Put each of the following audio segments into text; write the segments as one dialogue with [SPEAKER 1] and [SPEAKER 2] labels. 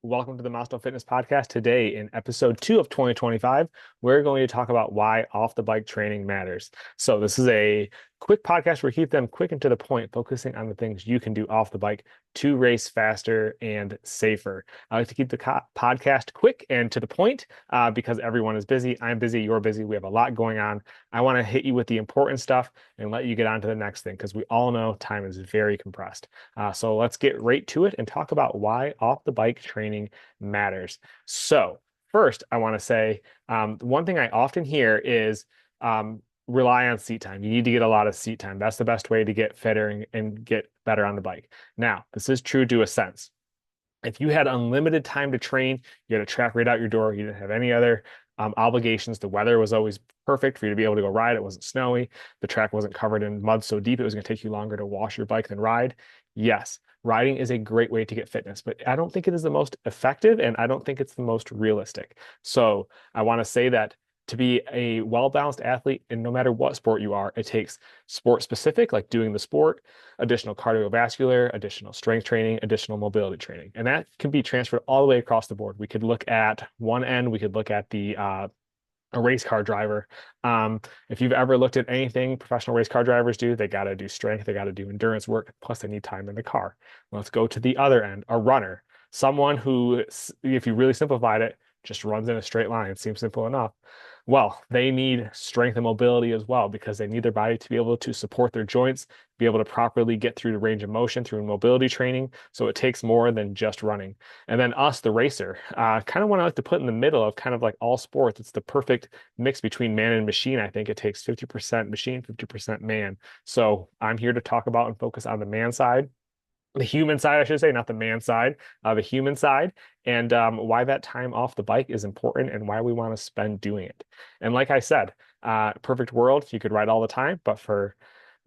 [SPEAKER 1] Welcome to the Maasto Fitness Podcast. Today, in episode 2 of 2025, we're going to talk about why off the bike training matters. So, this is a quick podcast where we keep them quick and to the point, focusing on the things you can do off the bike to race faster and safer. I like to keep the podcast quick and to the point because everyone is busy. I'm busy, you're busy. We have a lot going on. I want to hit you with the important stuff and let you get on to the next thing because we all know time is very compressed. So let's get right to it and talk about why off the bike training matters. So, first, I want to say one thing I often hear is rely on seat time. You need to get a lot of seat time. That's the best way to get fitter and get better on the bike. Now, this is true to a sense. If you had unlimited time to train, you had a track right out your door, you didn't have any other obligations. The weather was always perfect for you to be able to go ride. It wasn't snowy. The track wasn't covered in mud so deep it was going to take you longer to wash your bike than ride. Yes, riding is a great way to get fitness, but I don't think it is the most effective and I don't think it's the most realistic. So I want to say that to be a well-balanced athlete, and no matter what sport you are, it takes sport specific, like doing the sport, additional cardiovascular, additional strength training, additional mobility training. And that can be transferred all the way across the board. We could look at one end, we could look at a race car driver. If you've ever looked at anything professional race car drivers do, they got to do strength, they got to do endurance work, plus they need time in the car. Let's go to the other end, a runner, someone who, if you really simplified it, just runs in a straight line. It seems simple enough. Well, they need strength and mobility as well because they need their body to be able to support their joints, be able to properly get through the range of motion through mobility training. So it takes more than just running. And then us, the racer, kind of what I like to put in the middle of kind of like all sports. It's the perfect mix between man and machine. I think it takes 50% machine, 50% man. So I'm here to talk about and focus on the man side, the human side, I should say, not the man side, the human side, and why that time off the bike is important and why we want to spend doing it. And like I said, perfect world, you could ride all the time, but for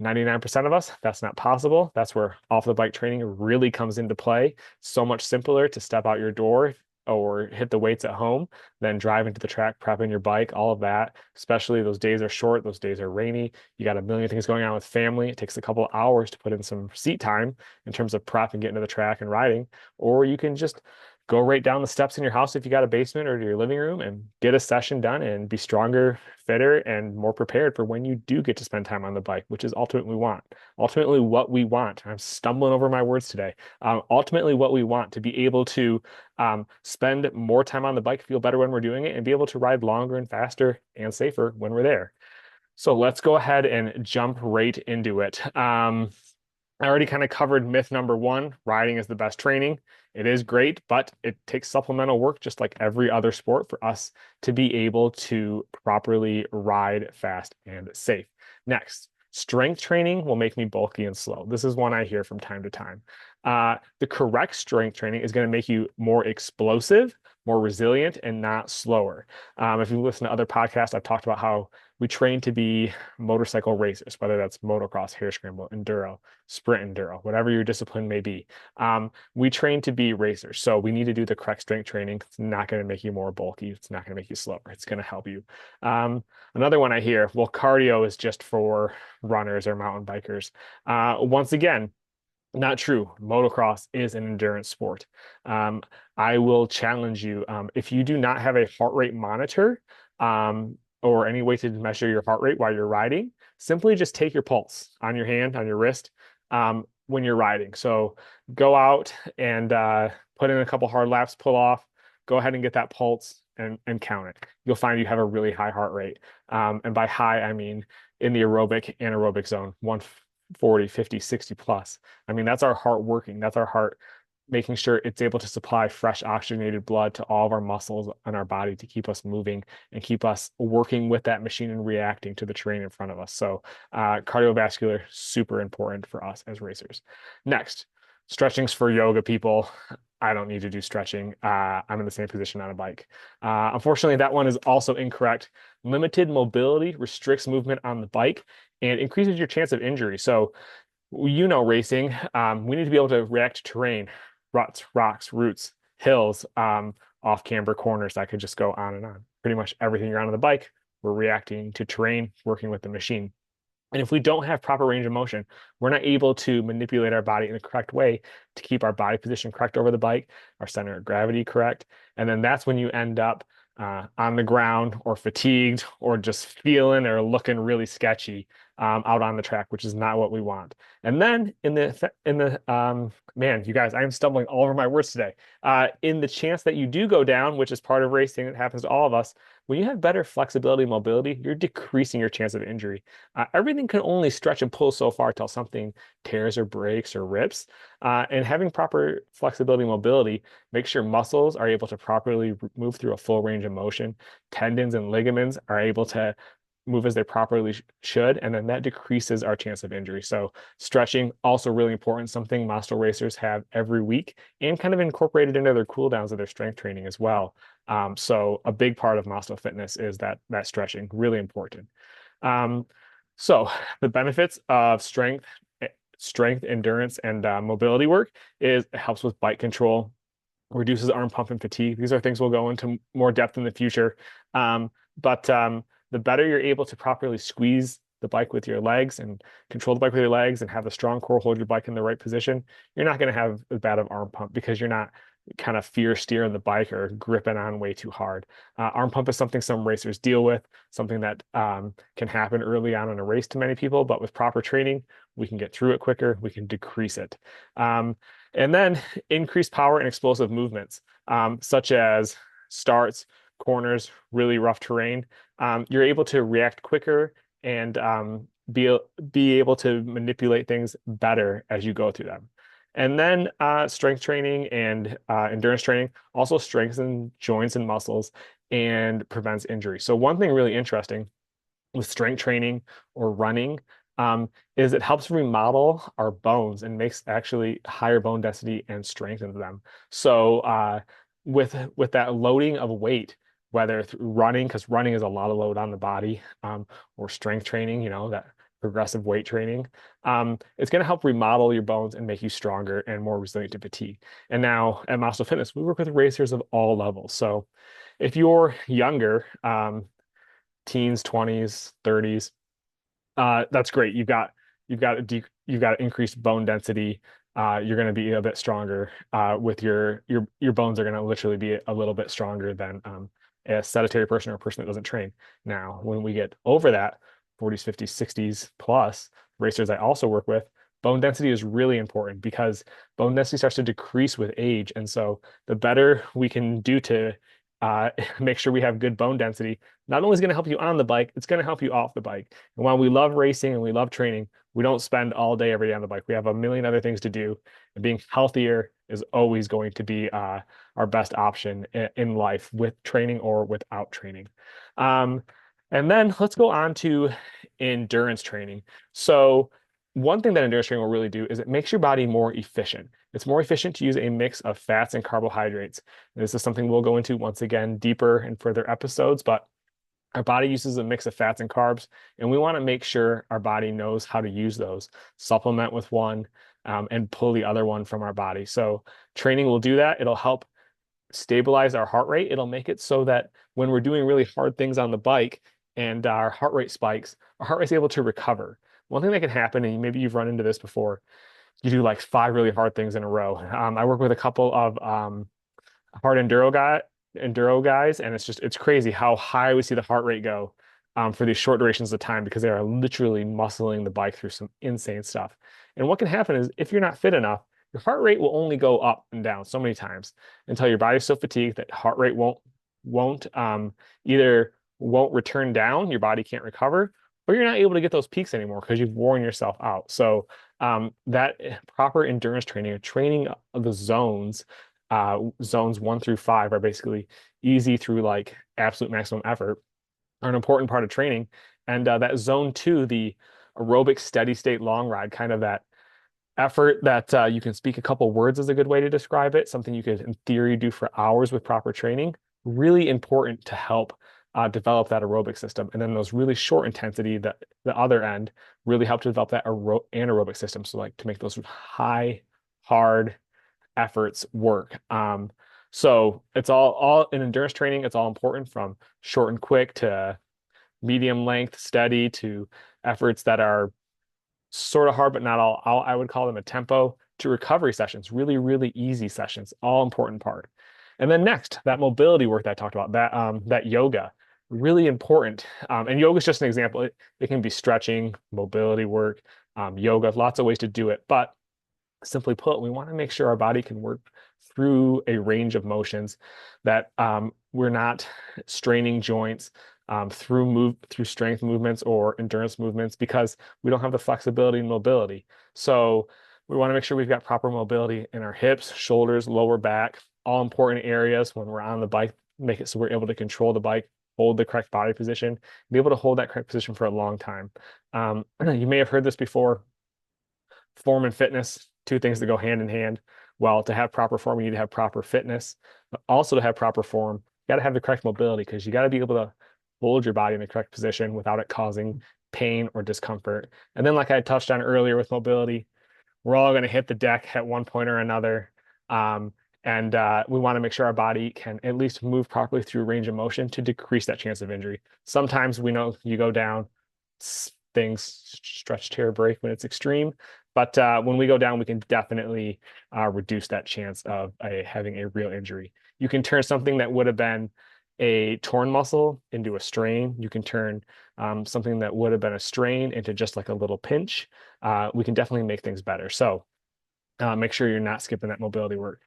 [SPEAKER 1] 99% of us, that's not possible. That's where off the bike training really comes into play. So much simpler to step out your door or hit the weights at home than drive into the track, prepping your bike, all of that. Especially those days are short, those days are rainy. You got a million things going on with family. It takes a couple of hours to put in some seat time in terms of prep and getting to the track and riding. Or you can just go right down the steps in your house if you got a basement or your living room and get a session done and be stronger, fitter, and more prepared for when you do get to spend time on the bike, which is ultimately what we want. I'm stumbling over my words today. Ultimately what we want to be able to spend more time on the bike, feel better when we're doing it, and be able to ride longer and faster and safer when we're there. So let's go ahead and jump right into it. I already kind of covered myth number one, riding is the best training. It is great, but it takes supplemental work just like every other sport for us to be able to properly ride fast and safe. Next, strength training will make me bulky and slow. This is one I hear from time to time. The correct strength training is going to make you more explosive, more resilient, and not slower. If you listen to other podcasts, I've talked about how we train to be motorcycle racers, whether that's motocross, hare scramble, enduro, sprint enduro, whatever your discipline may be. We train to be racers. So we need to do the correct strength training. It's not going to make you more bulky. It's not going to make you slower. It's going to help you. Another one I hear, well, cardio is just for runners or mountain bikers. Once again, not true. Motocross is an endurance sport. I will challenge you. If you do not have a heart rate monitor, or any way to measure your heart rate while you're riding, simply just take your pulse on your hand, on your wrist, when you're riding. So go out and put in a couple hard laps, pull off, go ahead and get that pulse and count it. You'll find you have a really high heart rate. And by high, I mean in the aerobic, anaerobic zone, 140, 50, 60 plus. I mean, that's our heart working. That's our heart making sure it's able to supply fresh oxygenated blood to all of our muscles in our body to keep us moving and keep us working with that machine and reacting to the terrain in front of us. So cardiovascular, super important for us as racers. Next, stretching's for yoga people. I don't need to do stretching. I'm in the same position on a bike. Unfortunately, that one is also incorrect. Limited mobility restricts movement on the bike and increases your chance of injury. So, racing, we need to be able to react to terrain, ruts, rocks, roots, hills, off camber corners. I could just go on and on. Pretty much everything you're on the bike, we're reacting to terrain, working with the machine. And if we don't have proper range of motion, we're not able to manipulate our body in the correct way to keep our body position correct over the bike, our center of gravity correct. And then that's when you end up on the ground or fatigued or just feeling or looking really sketchy out on the track, which is not what we want. And then man, you guys, I am stumbling all over my words today. In the chance that you do go down, which is part of racing, it happens to all of us. When you have better flexibility and mobility, you're decreasing your chance of injury. Everything can only stretch and pull so far till something tears or breaks or rips. And having proper flexibility and mobility makes sure muscles are able to properly move through a full range of motion. Tendons and ligaments are able to move as they properly should, and then that decreases our chance of injury. So stretching also really important, something Maasto racers have every week and kind of incorporated into their cool downs of their strength training as well. So a big part of Maasto Fitness is that stretching, really important. Um, so the benefits of strength, endurance, and mobility work is it helps with bike control, reduces arm pump and fatigue. These are things we'll go into more depth in the future. But the better you're able to properly squeeze the bike with your legs and control the bike with your legs and have a strong core, hold your bike in the right position, you're not going to have as bad of arm pump because you're not kind of fear steering the bike or gripping on way too hard. Arm pump is something some racers deal with, something that can happen early on in a race to many people, but with proper training, we can get through it quicker, we can decrease it. And then increased power and explosive movements, such as starts, corners, really rough terrain. You're able to react quicker and be able to manipulate things better as you go through them. And then strength training and endurance training also strengthens joints and muscles and prevents injury. So one thing really interesting with strength training or running is it helps remodel our bones and makes actually higher bone density and strengthens them. So with that loading of weight, whether through running, because running is a lot of load on the body, or strength training, that progressive weight training, it's going to help remodel your bones and make you stronger and more resilient to fatigue. And now at Maasto Fitness, we work with racers of all levels. So if you're younger, teens, 20s, 30s, that's great. You've got increased bone density. You're going to be a bit stronger. With your bones are going to literally be a little bit stronger than a sedentary person or a person that doesn't train. Now, when we get over that, 40s, 50s, 60s plus racers I also work with, bone density is really important because bone density starts to decrease with age, and so the better we can do to make sure we have good bone density, not only is going to help you on the bike, it's going to help you off the bike. And while we love racing and we love training, we don't spend all day every day on the bike. We have a million other things to do, and being healthier is always going to be our best option in life with training or without training. And then let's go on to endurance training. So one thing that endurance training will really do is it makes your body more efficient. It's more efficient to use a mix of fats and carbohydrates. This is something we'll go into once again deeper in further episodes, but our body uses a mix of fats and carbs, and we want to make sure our body knows how to use those, supplement with one, and pull the other one from our body. So training will do that. It'll help stabilize our heart rate. It'll make it so that when we're doing really hard things on the bike and our heart rate spikes, our heart rate's able to recover. One thing that can happen, and maybe you've run into this before, you do like 5 really hard things in a row. I work with a couple of hard enduro guys, and it's crazy how high we see the heart rate go for these short durations of time because they are literally muscling the bike through some insane stuff. And what can happen is if you're not fit enough, your heart rate will only go up and down so many times until your body's so fatigued that heart rate won't either won't return down, your body can't recover, or you're not able to get those peaks anymore because you've worn yourself out. So that proper endurance training of the zones 1 through 5 are basically easy through like absolute maximum effort, are an important part of training. And that zone 2, the aerobic steady state long ride, kind of that effort that you can speak a couple words is a good way to describe it, something you could in theory do for hours with proper training, really important to help develop that aerobic system. And then those really short intensity, the other end, really help to develop that anaerobic system. So like to make those high, hard efforts work. So it's all in endurance training, it's all important from short and quick to medium length, steady to efforts that are sort of hard, but not all. I would call them a tempo to recovery sessions, really, really easy sessions, all important part. And then next, that mobility work that I talked about, that yoga, really important. And yoga is just an example. It can be stretching, mobility work, yoga, lots of ways to do it. But simply put, we want to make sure our body can work through a range of motions, that we're not straining joints through strength movements or endurance movements because we don't have the flexibility and mobility. So we want to make sure we've got proper mobility in our hips, shoulders, lower back, all important areas when we're on the bike. Make it so we're able to control the bike, hold the correct body position, be able to hold that correct position for a long time. You may have heard this before. Form and fitness, two things that go hand in hand. Well, to have proper form, you need to have proper fitness, but also to have proper form, you got to have the correct mobility because you got to be able to hold your body in the correct position without it causing pain or discomfort. And then, like I touched on earlier with mobility, we're all going to hit the deck at one point or another. Um, and we want to make sure our body can at least move properly through range of motion to decrease that chance of injury. Sometimes we know you go down, things stretch, tear, break when it's extreme. But when we go down, we can definitely reduce that chance of having a real injury. You can turn something that would have been a torn muscle into a strain. You can turn something that would have been a strain into just like a little pinch. We can definitely make things better. So make sure you're not skipping that mobility work.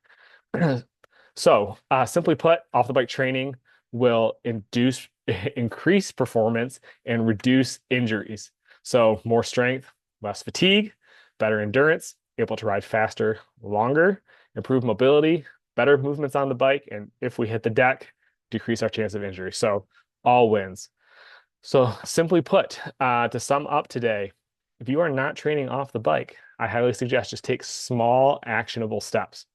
[SPEAKER 1] So simply put, off the bike training will increase performance and reduce injuries. So more strength, less fatigue, better endurance, able to ride faster, longer, improve mobility, better movements on the bike, and if we hit the deck, decrease our chance of injury. So all wins. So simply put, to sum up today, if you are not training off the bike, I highly suggest just take small, actionable steps.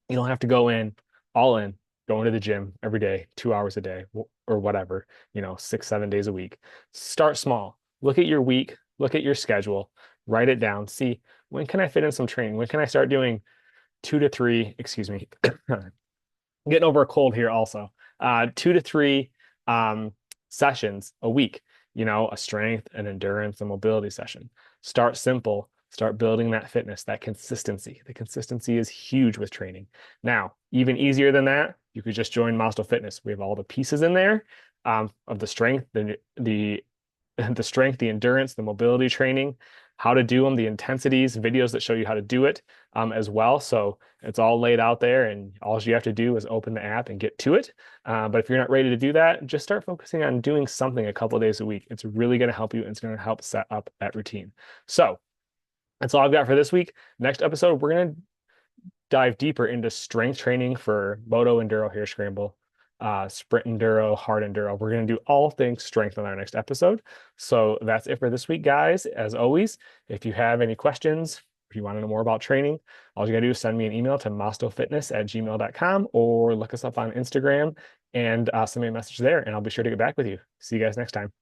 [SPEAKER 1] You don't have to go in all in, going to the gym every day, 2 hours a day, or whatever, 6, 7 days a week. Start small. Look at your week, look at your schedule, write it down. See, when can I fit in some training? When can I start doing 2 to 3, excuse me, getting over a cold here also, 2 to 3 sessions a week, a strength, an endurance, a mobility session. Start simple, start building that fitness, that consistency. The consistency is huge with training. Now, even easier than that, you could just join Maasto Fitness. We have all the pieces in there of the strength, the strength, the endurance, the mobility training, how to do them, the intensities, videos that show you how to do it as well. So it's all laid out there, and all you have to do is open the app and get to it. But if you're not ready to do that, just start focusing on doing something a couple of days a week. It's really going to help you, and it's going to help set up that routine. So that's all I've got for this week. Next episode, we're going to dive deeper into strength training for moto enduro hare scramble, sprint enduro, hard enduro. We're going to do all things strength on our next episode. So that's it for this week, guys. As always, if you have any questions, if you want to know more about training, all you got to do is send me an email to maastofitness@gmail.com or look us up on Instagram and send me a message there, and I'll be sure to get back with you. See you guys next time.